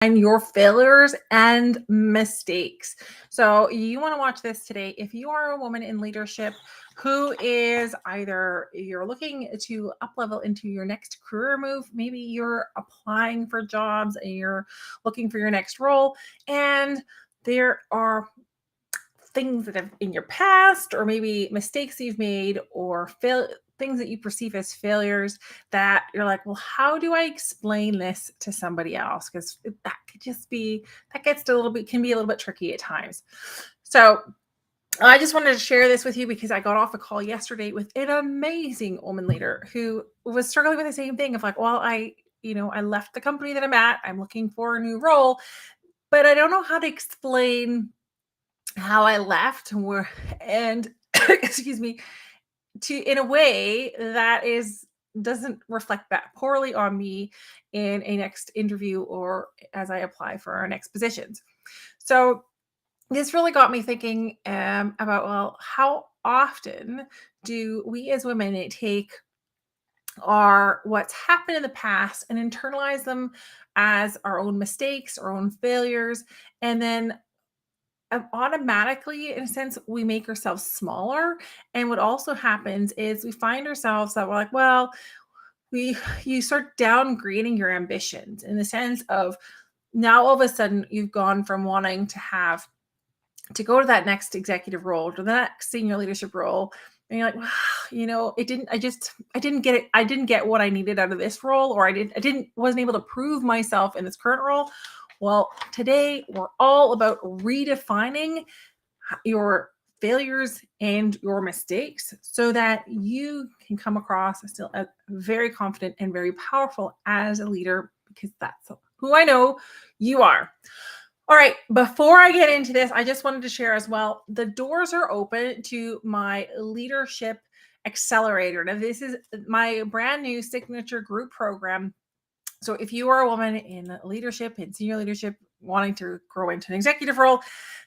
and your failures and mistakes. So you want to watch this today. If you are a woman in leadership who is either you're looking to up level into your next career move, maybe you're applying for jobs and you're looking for your next role, and there are things that have in your past or maybe mistakes you've made or things that you perceive as failures that you're like, well, how do I explain this to somebody else? Because that could just be, that gets a little bit, can be a little bit tricky at times. So I just wanted to share this with you because I got off a call yesterday with an amazing woman leader who was struggling with the same thing of like, well, I left the company that I'm at, I'm looking for a new role, but I don't know how to explain how I left and excuse me, in a way that doesn't reflect that poorly on me in a next interview or as I apply for our next positions. So this really got me thinking about, well, how often do we as women take what's happened in the past and internalize them as our own mistakes, our own failures, and then automatically, in a sense, we make ourselves smaller. And what also happens is we find ourselves that we're like, well, you start downgrading your ambitions in the sense of now all of a sudden you've gone from wanting to go to that next executive role to the next senior leadership role. And you're like, wow, I didn't get it. I didn't get what I needed out of this role, or wasn't able to prove myself in this current role. Well, today we're all about redefining your failures and your mistakes so that you can come across still as very confident and very powerful as a leader, because that's who I know you are. All right, before I get into this, I just wanted to share as well, the doors are open to my LeadHERship Accelerator. Now, this is my brand new signature group program. So if you are a woman in leadership, in senior leadership, wanting to grow into an executive role,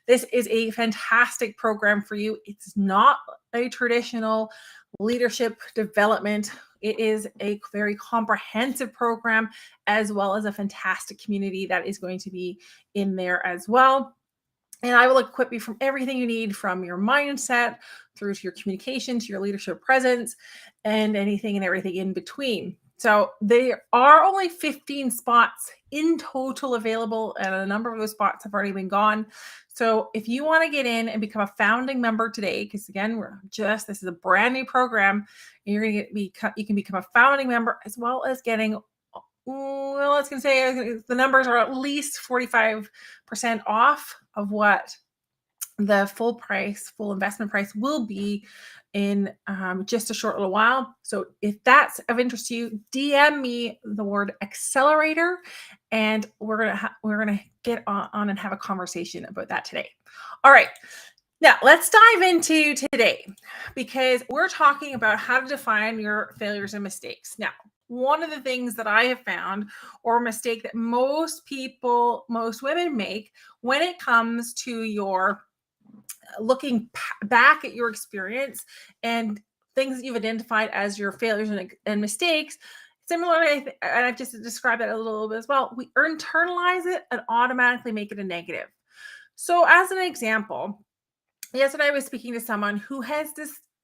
this is a fantastic program for you. It's not a traditional leadership development. It is a very comprehensive program, as well as a fantastic community that is going to be in there as well. And I will equip you from everything you need, from your mindset through to your communication, to your leadership presence, and anything and everything in between. So there are only 15 spots in total available, and a number of those spots have already been gone. So if you want to get in and become a founding member today, because again, this is a brand new program, and you can become a founding member as well as getting, well, it's going to say the numbers are at least 45% off of what the full investment price will be in just a short little while. So if that's of interest to you, DM me the word accelerator, and we're gonna get on and have a conversation about that today. All right. Now, let's dive into today, because we're talking about how to define your failures and mistakes. Now, one of the things that I have found, or a mistake that most women make when it comes to your looking back at your experience and things that you've identified as your failures and mistakes, similarly, and I've just described that a little bit as well, we internalize it and automatically make it a negative. So as an example, yesterday I was speaking to someone who has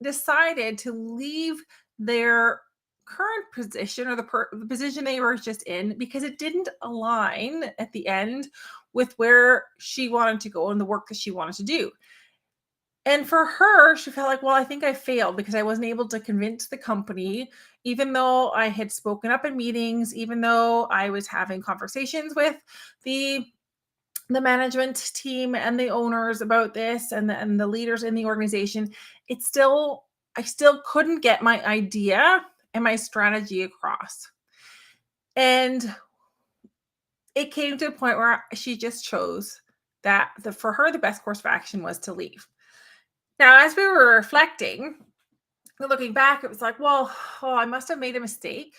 decided to leave their current position, or the position they were just in, because it didn't align at the end with where she wanted to go and the work that she wanted to do. And for her, she felt like, well, I think I failed because I wasn't able to convince the company, even though I had spoken up in meetings, even though I was having conversations with the management team and the owners about this, and the leaders in the organization. I still couldn't get my idea and my strategy across. And it came to a point where she just chose that for her, the best course of action was to leave. Now, as we were reflecting, looking back, it was like, well, I must have made a mistake.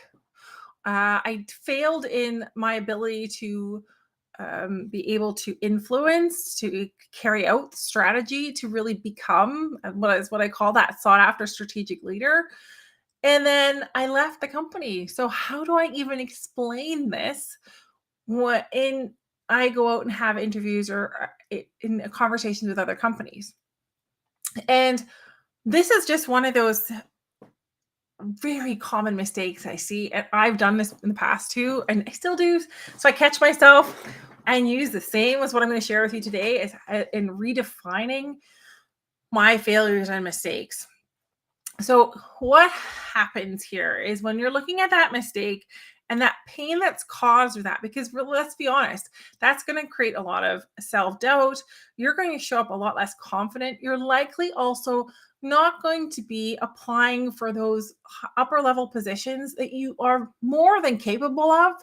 I failed in my ability to be able to influence, to carry out the strategy, to really become what I call that sought after strategic leader. And then I left the company. So how do I even explain this I go out and have interviews or in conversations with other companies. And this is just one of those very common mistakes I see. And I've done this in the past too, and I still do. So I catch myself and use the same as what I'm going to share with you today is in redefining my failures and mistakes. So what happens here is when you're looking at that mistake and that pain that's caused with that, because let's be honest, that's going to create a lot of self-doubt. You're going to show up a lot less confident. You're likely also not going to be applying for those upper level positions that you are more than capable of,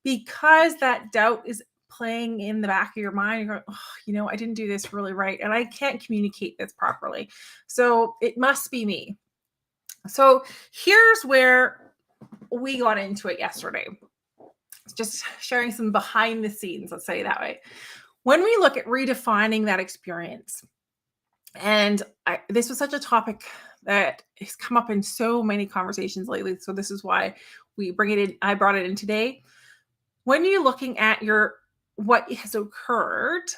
because that doubt is playing in the back of your mind. You're going, oh, I didn't do this really right, and I can't communicate this properly. So it must be me. So here's where we got into it yesterday. Just sharing some behind the scenes, let's say that way. When we look at redefining that experience, and this was such a topic that has come up in so many conversations lately. So this is why we bring it in. I brought it in today. When you're looking at what has occurred,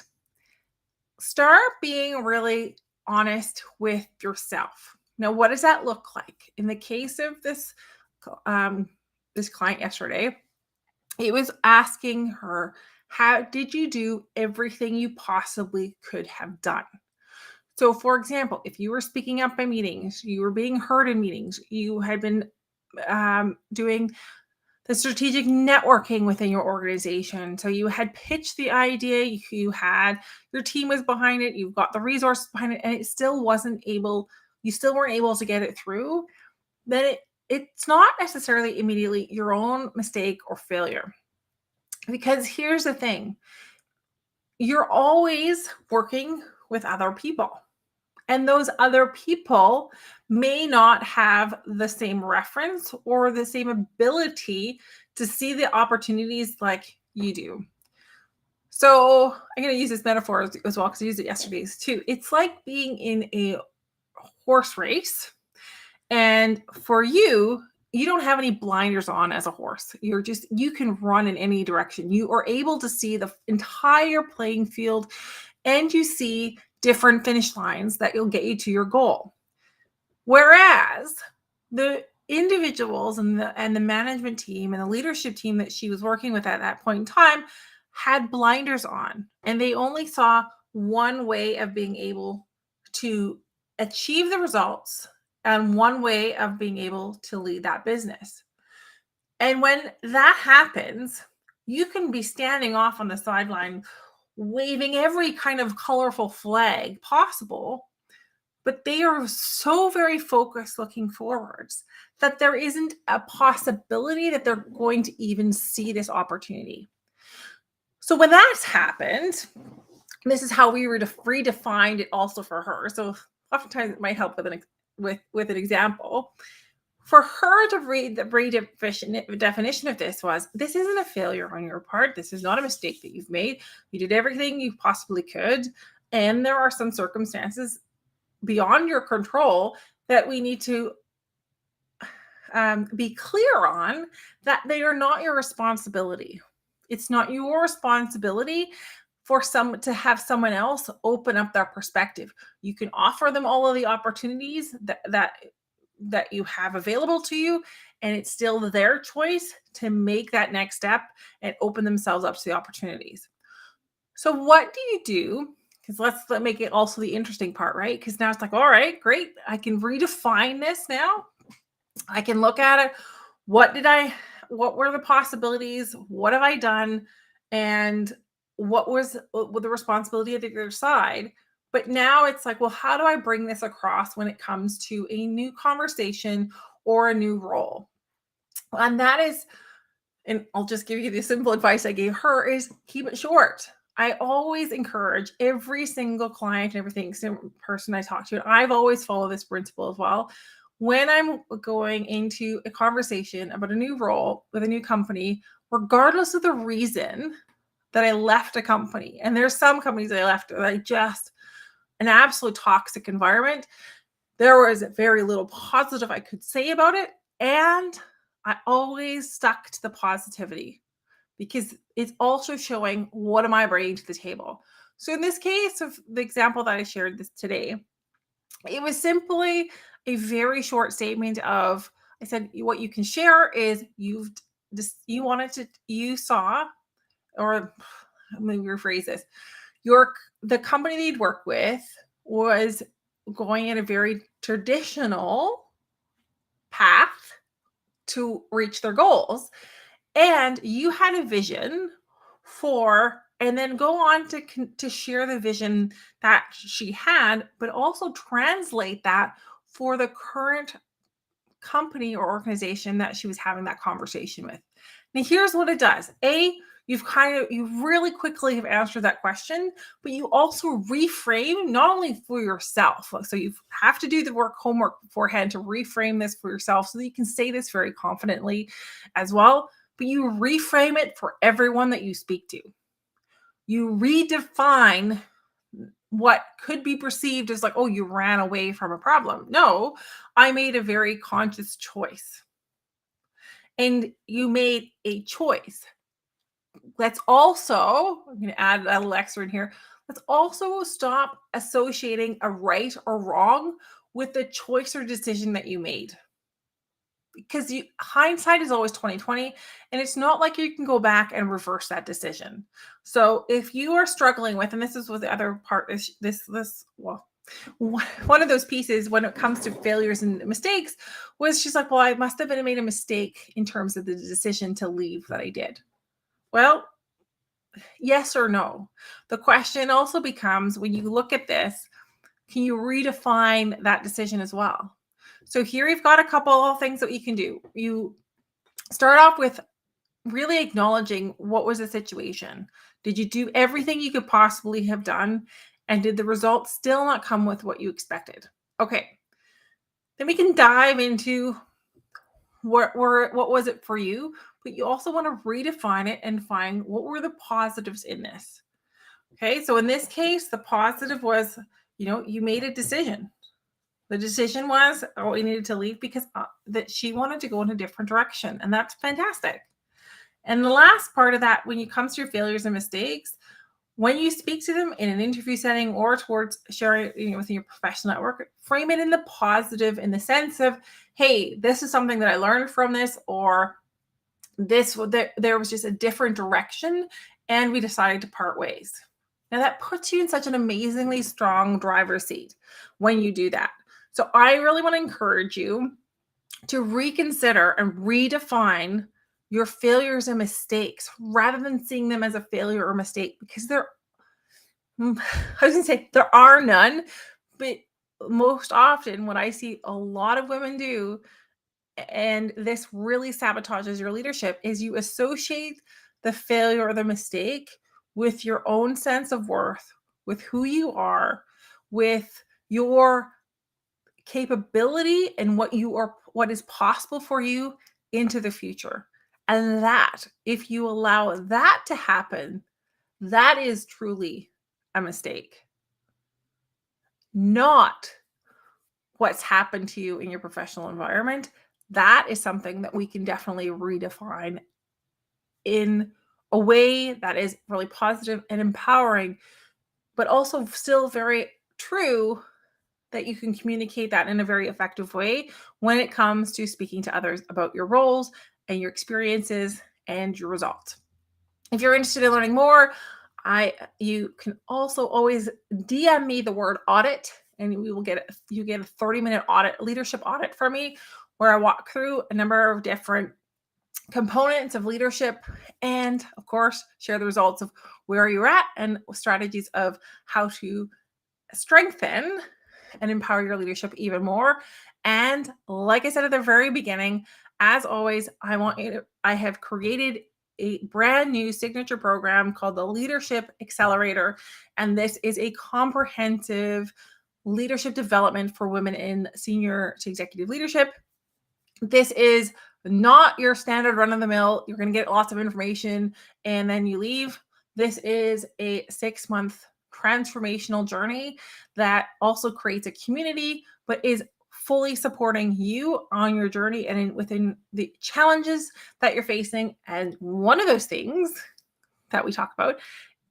start being really honest with yourself. Now, what does that look like? In the case of this client yesterday, it was asking her, how did you do everything you possibly could have done? So, for example, if you were speaking up in meetings, you were being heard in meetings, you had been doing the strategic networking within your organization. So you had pitched the idea, you had your team was behind it, you've got the resources behind it, and it still you still weren't able to get it through, then it's not necessarily immediately your own mistake or failure. Because here's the thing, you're always working with other people. And those other people may not have the same reference or the same ability to see the opportunities like you do. So I'm going to use this metaphor as well because I used it yesterday too. It's like being in a horse race. And for you, you don't have any blinders on as a horse. You can run in any direction. You are able to see the entire playing field, and you see different finish lines that will get you to your goal. Whereas the individuals and the management team and the leadership team that she was working with at that point in time had blinders on, and they only saw one way of being able to achieve the results and one way of being able to lead that business. And when that happens, you can be standing off on the sideline waving every kind of colorful flag possible, but they are so very focused looking forwards that there isn't a possibility that they're going to even see this opportunity. So when that's happened, this is how we redefined it also for her. So oftentimes it might help with an example. For her to read the definition of this isn't a failure on your part. This is not a mistake that you've made. You did everything you possibly could. And there are some circumstances beyond your control that we need to be clear on, that they are not your responsibility. It's not your responsibility to have someone else open up their perspective. You can offer them all of the opportunities that you have available to you, and it's still their choice to make that next step and open themselves up to the opportunities. So what do you do? Because let's make it also the interesting part, right? Because now it's like, all right, great. I can redefine this now. I can look at it. What were the possibilities? What have I done? And what was the responsibility of the other side? But now it's like, well, how do I bring this across when it comes to a new conversation or a new role? And that is, and I'll just give you the simple advice I gave her, is keep it short. I always encourage every single client and everything person I talk to, and I've always followed this principle as well. When I'm going into a conversation about a new role with a new company, regardless of the reason that I left a company, and there's some companies I left that an absolute toxic environment. There was very little positive I could say about it, and I always stuck to the positivity, because it's also showing what am I bringing to the table. So in this case of the example that I shared this today, it was simply a very short statement of, I said, what you can share is you saw, or let me rephrase this. The company that you'd work with was going in a very traditional path to reach their goals. And you had a vision and then go on to share the vision that she had, but also translate that for the current company or organization that she was having that conversation with. Now, here's what it does. You really quickly have answered that question, but you also reframe not only for yourself. So you have to do the homework beforehand to reframe this for yourself so that you can say this very confidently as well. But you reframe it for everyone that you speak to. You redefine what could be perceived as like, oh, you ran away from a problem. No, I made a very conscious choice. And you made a choice. Let's also, I'm going to add a little extra in here. Let's also stop associating a right or wrong with the choice or decision that you made. Because hindsight is always 20/20, and it's not like you can go back and reverse that decision. So if you are struggling with, and this is what the other part is, one of those pieces when it comes to failures and mistakes was she's like, well, I must have made a mistake in terms of the decision to leave that I did. Well, yes or no. The question also becomes, when you look at this, can you redefine that decision as well? So here you've got a couple of things that you can do. You start off with really acknowledging what was the situation. Did you do everything you could possibly have done? And did the results still not come with what you expected? Okay. Then we can dive into what was it for you, but you also want to redefine it and find what were the positives in this. Okay. So in this case, the positive was, you made a decision. The decision was, we needed to leave because that she wanted to go in a different direction. And that's fantastic. And the last part of that, when it comes to your failures and mistakes, when you speak to them in an interview setting or towards sharing within your professional network, frame it in the positive, in the sense of, hey, this is something that I learned from this, or there was just a different direction and we decided to part ways. Now that puts you in such an amazingly strong driver's seat when you do that. So I really want to encourage you to reconsider and redefine your failures and mistakes rather than seeing them as a failure or mistake, because I was going to say there are none, but most often what I see a lot of women do, and this really sabotages your leadership, is you associate the failure or the mistake with your own sense of worth, with who you are, with your capability and what is possible for you into the future. And that, if you allow that to happen, that is truly a mistake. Not what's happened to you in your professional environment. That is something that we can definitely redefine in a way that is really positive and empowering, but also still very true, that you can communicate that in a very effective way when it comes to speaking to others about your roles and your experiences and your results. If you're interested in learning more, you can also always DM me the word audit, and you get a 30-minute leadership audit from me, where I walk through a number of different components of leadership and, of course, share the results of where you're at and strategies of how to strengthen and empower your leadership even more. And like I said at the very beginning, as always, I have created a brand new signature program called the LeadHERship Accelerator. And this is a comprehensive leadership development for women in senior to executive leadership. This is not your standard run-of-the-mill, you're going to get lots of information and then you leave. This is a 6-month transformational journey that also creates a community, but is fully supporting you on your journey and within the challenges that you're facing. And one of those things that we talk about,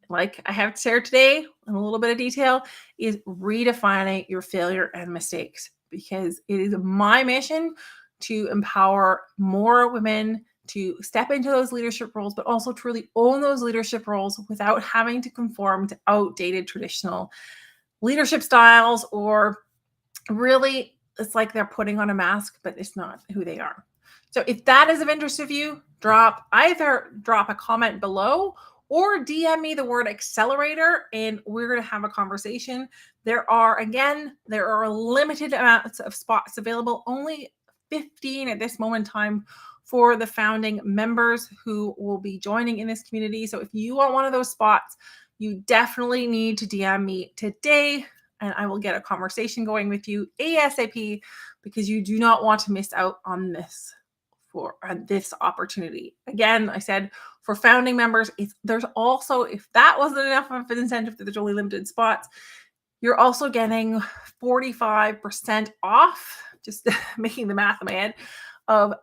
like I have shared today in a little bit of detail, is redefining your failure and mistakes, because it is my mission to empower more women to step into those leadership roles, but also truly own those leadership roles without having to conform to outdated traditional leadership styles, or really it's like they're putting on a mask, but it's not who they are. So if that is of interest of you, either drop a comment below or DM me the word accelerator, and we're going to have a conversation. There are limited amounts of spots available, only 15 at this moment in time for the founding members who will be joining in this community. So if you want one of those spots, you definitely need to DM me today, and I will get a conversation going with you ASAP, because you do not want to miss out on this this opportunity. Again, I said for founding members, there's also, if that wasn't enough of an incentive that there's only limited spots, you're also getting 45% off, just making the math in my head, of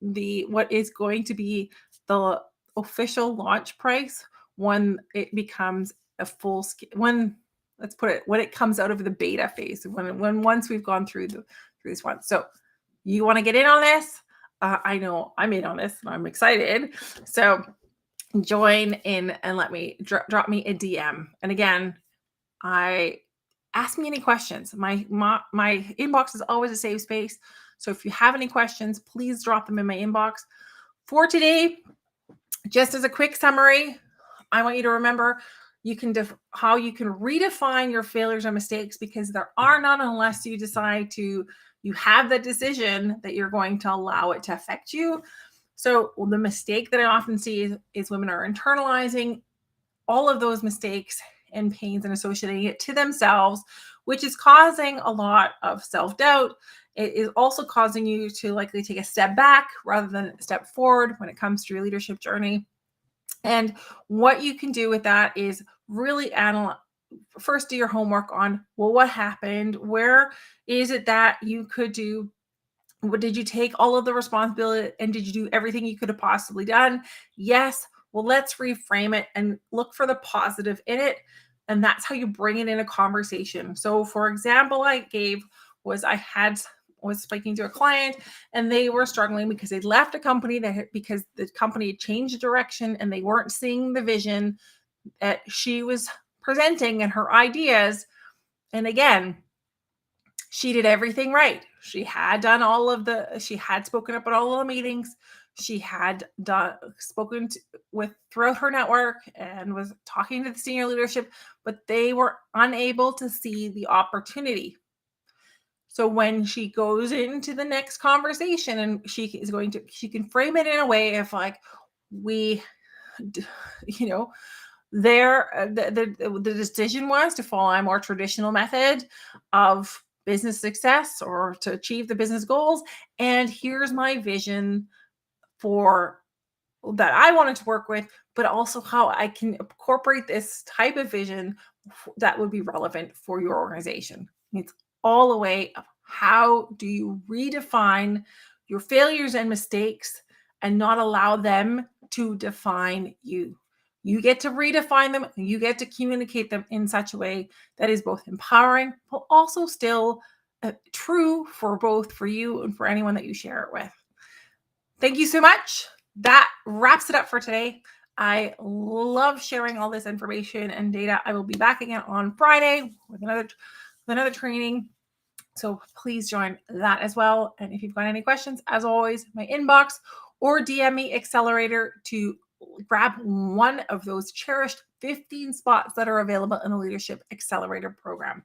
the what is going to be the official launch price when it becomes a full scale, when it comes out of the beta phase, when once we've gone through this one. So you want to get in on this? I know I'm in on this and I'm excited. So join in and let me drop me a DM. And again, ask me any questions. My inbox is always a safe space. So if you have any questions, please drop them in my inbox. For today, just as a quick summary, I want you to remember how you can redefine your failures and mistakes, because there are none unless you decide to. You have the decision that you're going to allow it to affect you. So the mistake that I often see is women are internalizing all of those mistakes and pains and associating it to themselves, which is causing a lot of self-doubt. It is also causing you to likely take a step back rather than a step forward when it comes to your leadership journey. And what you can do with that is really first do your homework on, well, what happened? Where is it that you could do? Did you take all of the responsibility, and did you do everything you could have possibly done? Yes. Well, let's reframe it and look for the positive in it. And that's how you bring it in a conversation. So for example, I was speaking to a client, and they were struggling because they'd left a company because the company had changed direction and they weren't seeing the vision that she was presenting and her ideas. And again, she did everything right. She had spoken up at all of the meetings. She had spoken throughout her network and was talking to the senior leadership, but they were unable to see the opportunity. So when she goes into the next conversation, and she can frame it in a way of like, the decision was to follow a more traditional method of business success or to achieve the business goals. And here's my vision for that I wanted to work with, but also how I can incorporate this type of vision that would be relevant for your organization. It's all a way of how do you redefine your failures and mistakes and not allow them to define you. You get to redefine them, and you get to communicate them in such a way that is both empowering, but also still true for you and for anyone that you share it with. Thank you so much. That wraps it up for today. I love sharing all this information and data. I will be back again on Friday with another training. So please join that as well. And if you've got any questions, as always, my inbox or DM me Accelerator to grab one of those cherished 15 spots that are available in the LeadHERship Accelerator program.